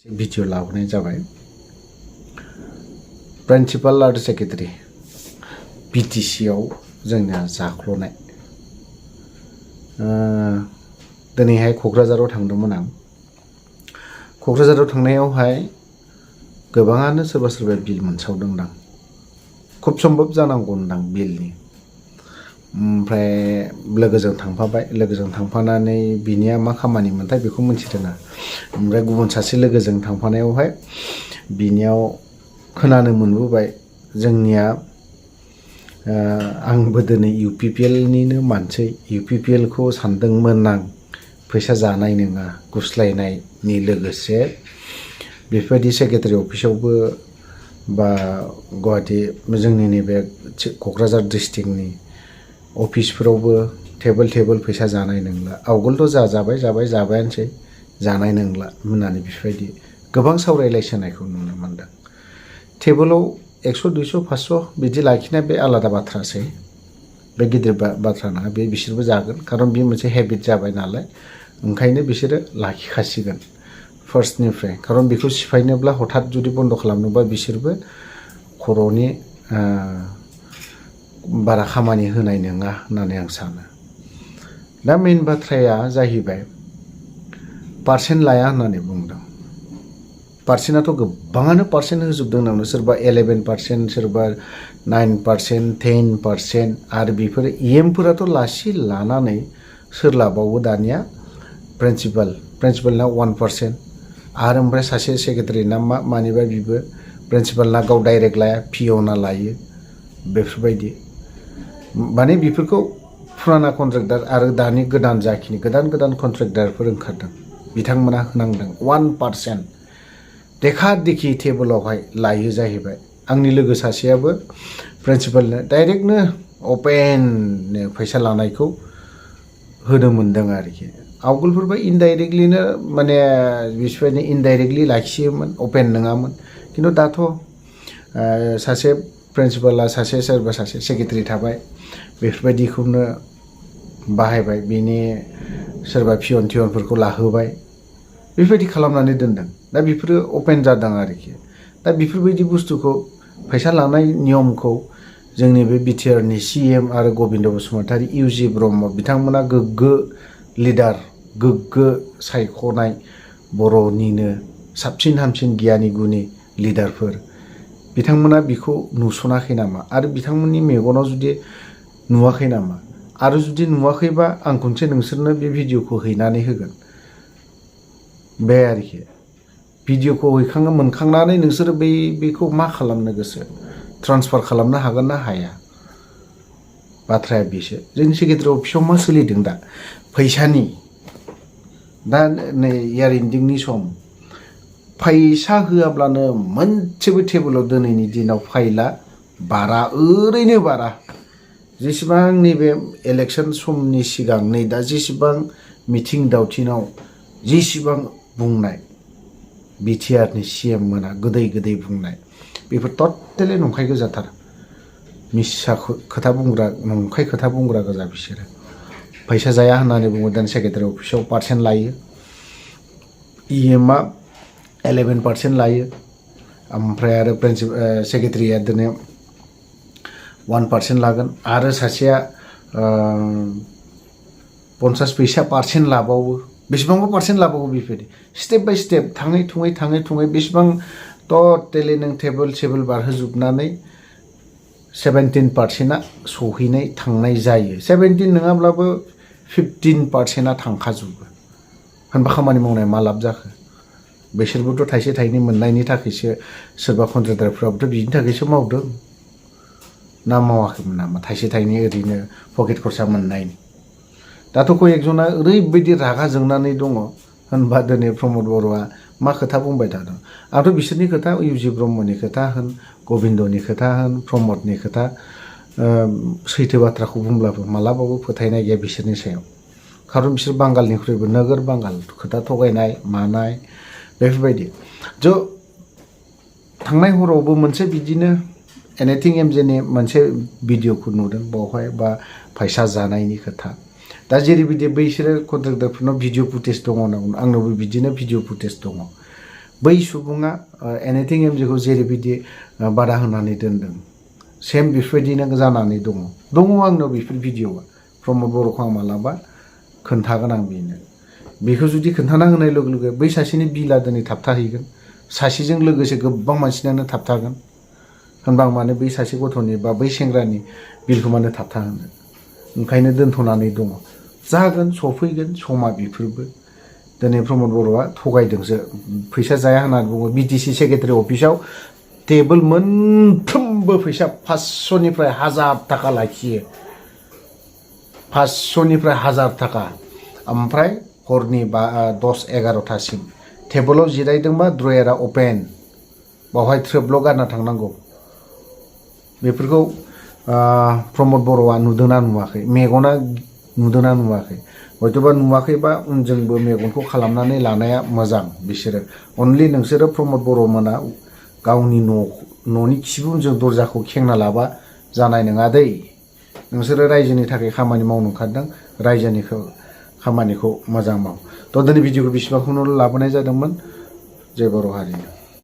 video लाबोनाय जाबाय principal आरो सेक्रेटारि बिटिसि आव जोंनिया जाख्ल'नाय दिनैहाय क'क्राझाराव थांदोंमोन आं क'क्राझाराव थांनायावहाय गोबाङानो सोरबा सोरबा बिल मोनसावदोंदां खुब सम्भब जानांगौदां बिलनि ओमफ्राय लोगोजों थांफाबाय लोगोजों थांफानानै बिनिया मा खामानि मोनथाय बेखौ मिथिदोंना ओमफ्राय गुबुन सासे लोगोजों थांफानायावहाय बिनियाव खोनानो मोनबोबाय जोंनिया आंबो दिनै UPPL निनो मानसै UPPL खौ सानदोंमोन आं फैसा जानाय नङा गुस्लायनायनि लोगोसे बेफोरबायदि सेक्रेटारि अफिसावबो बा गुवाहाटी जोंनि नैबे क'क्राझार डिस्ट्रिक्टनि अफिसफोरावबो टेबोल फैसा जानाय नंला आवगोलथ' जाबायानोसै जानाय नंला होननानै बेफोरबायदि गोबां सावरायलायसोनायखौ नुनो मोनदों टेबोलाव 100 200 500 बिदि लाखिनाय बे आलादा बाथ्रासै बे गिदिर बाथ्रा नङा बे बिसोरबो जागोन खारन बे मोनसे हेबिट जाबाय नालाय ओंखायनो बिसोरो लाखिखासिगोन फार्स्टनिफ्राय खारन बेखौ सिफायनोब्ला हठात जुदि बन्द खालामनोबा बिसोरबो खर'नि बारा खामानि होनाय नङा होननानै आं सानो दा मेइन बाथ्राया जाहैबाय पार्सेन्ट लाया होननानै बुंदों पार्सेन्टआथ' गोबाङानो पार्सेन्ट होजोबदों नावनो सोरबा 11% सोरबा 9% 10% आरो बेफोर EM फोराथ' लानानै सोर लाबावो दानिया प्रिन्सिपालना 1% आरो ओमफ्राय सासे सेक्रेटारिना मानिबा बिबो प्रिन्सिपालना गाव डाइरेक्ट लाया पिअना लायो बेफोरबायदि माने बेफोरखौ फुराना कन्ट्रेक्टार आरो दानि गोदान जाखिनि गोदान कन्ट्रेक्टारफोर ओंखारदों बिथांमोना होनांदों 1% देखा देखि टेबोलावहाय लायो जाहैबाय आंनि लोगो सासेयाबो प्रिन्सिपालनो डाइरेक्टनो अपेननो फैसा लानायखौ होनो मोनदों आरोखि आवगोलफोरबा इनडाइरेक्टलिनो माने बिसोरबायदि इनडाइरेक्टलि लाखियोमोन अपेन नङामोन खिन्थु दाथ' सासे प्रिन्सिपाला सोरबा सासे सेक्रेटारि थाबाय बेफोरबायदिखौनो बाहायबाय बिनि सोरबा पियनफोरखौ लाहोबाय बेफोरबायदि खालामनानै दोनदों दा बेफोरो अपेन जादों आरोखि दा बेफोरबायदि बुस्थुखौ फैसा लानाय नियमखौ जोंनि बे बिटिआरनि CM आरो गबिन्द बसुमतारी UG ब्रह्म बिथांमोना गोग्गो लिडार गोग्गो सायख'नाय बर'निनो साबसिन हामसिन गियानि गुनि लिडारफोर बिथांमोना बेखौ नुसनाखै नामा आरो बिथांमोननि मेगनाव जुदि नुवाखै नामा आरो जुदि नुवाखैबा आं खनसे नोंसोरनो बे भिडिअखौ हैनानै होगोन बे आरोखि भिडिअखौ मोनखांनानै नोंसोरो बेखौ मा खालामनो गोसो ट्रान्सफार खालामनो हागोन ना हाया बाथ्राया बेसो जोंनि सेक्रेटारि अफिसाव मा सोलिदों दा फैसानि दा नै इयार एन्डिंनि सम फैसा होआब्लानो मोनसेबो टेबोलाव दिनैनि दिनाव फाइला बारा ओरैनो बारा जेसेबां नैबे इलेक्सन समनि सिगां नै दा जेसेबां मिथिं दावथिङाव जेसेबां बुंनाय बिटिआरनि CM मोना गोदै बुंनाय बेफोर टटेलि नंखाय गोजाथार मिसा खोथा बुंग्रा नंखाय खोथा बुंग्रा गोजा बिसोरो फैसा जाया होननानै बुङो दानि सेक्रेटारि अफिसाव पार्सेन्ट लायो EM 11% लायो ओमफ्राय आरो सेक्रेटारिया दिनै 1% लागोन आरो सासेया 50 फैसा लाबावो बेसेबांबा पार्सेन्ट लाबावो बेफोरबायदि स्टेप बाय स्टेप थाङै थुङै बेसेबां टटेलि नों टेबोल बारहोजोबनानै 17%आ सहैनाय थांनाय जायो 17 नङाब्लाबो 15%आ थांखाजोबो होनबा खामानि मावनाय मा लाब जाखो बिसोरबोथ' थाइसे थाइनै मोननायनि थाखायसो सोरबा कन्ट्रेक्टारफ्राबोथ' बिनि थाखायसो मावदों ना मावाखैमोन नामा थाइसे थाइनै ओरैनो पकेट खरसा मोननायनि दाथ' कयेकजना ओरैबायदि रागा जोंनानै दङ होनबा दिनै प्रमद बर'आ मा खोथा बुंबाय थादों आंथ' बिसोरनि खोथा UG ब्रह्मनि खोथा होन गबिन्दनि खोथा होन प्रमदनि खोथा सैथो बाथ्राखौ बुंब्लाबो मालाबाबो फोथायनाय गैया बिसोरनि सायाव खारन बिसोर बांगालनिख्रुइबो नोगोर बांगाल खोथा थगायनाय मानाय बेफोरबायदि थांनाय हरावबो मोनसे बिदिनो एनिथिं एमजेनि मोनसे भिडिअखौ नुदों बावहाय बा फैसा जानायनि खोथा दा जेरैबायदि बैसोरो कन्ट्रेक्टरफोरनाव भिडिअ फुटेज दङ आंनावबो बिदिनो भिडिअ फुटेज दङ बै सुबुङा एनिथिं एमजेखौ जेरैबायदि बादा होनानै दोनदों सेम बेफोरबायदिनो जानानै दङ आंनाव बेफोर भिडिअआ प्रमद बर'खौ आं मालाबा खोन्थागोन आं बेखौ जुदि खोन्थाना होनाय लोगो लोगो बै सासेनि बिला दिनै थाबथाहैगोन सासेजों लोगोसे गोबां मानसिनानो थाबथागोन होनबा आं मानो बै सासे गथ'नि बा बै सेंग्रानि बिलखौ मानो थाबथाहोनो ओंखायनो दोनथ'नानै दङ जागोन सफैगोन समा बेफोरबो दिनै प्रमद बर'आ थगायदोंसो फैसा जाया होननानै बुङो बिटिसि सेक्रेटारि अफिसाव टेबोल मोनफ्रोमबो फैसा 500निफ्राय 1000 थाखा लाखियो 500निफ्राय 1000 थाखा ओमफ्राय हरनि 10-11टासिम टेबोलाव जिरायदोंबा ड्रयारा अपेन बावहाय थ्रोबल' गारना थांनांगौ बेफोरखौ प्रमद बर'आ नुदोंना नुवाखै मेगना नुदोंना नुवाखै हयतोबा नुवाखैबा उनजोंबो मेगनखौ खालामनानै लानाया मोजां बिसोरो अनलि नोंसोरो प्रमद बर'मोना गावनि न'नि खिबु उनजों दरजाखौ खेंना लाबा जानाय नङा दै नोंसोरो रायजोनि थाखाय खामानि मावनो ओंखारदों रायजोनि खामानिखौ मोजां माव थ' दिनै भिडिअखौ बेसेबांखौनो लाबोनाय जादोंमोन जय बर' हारि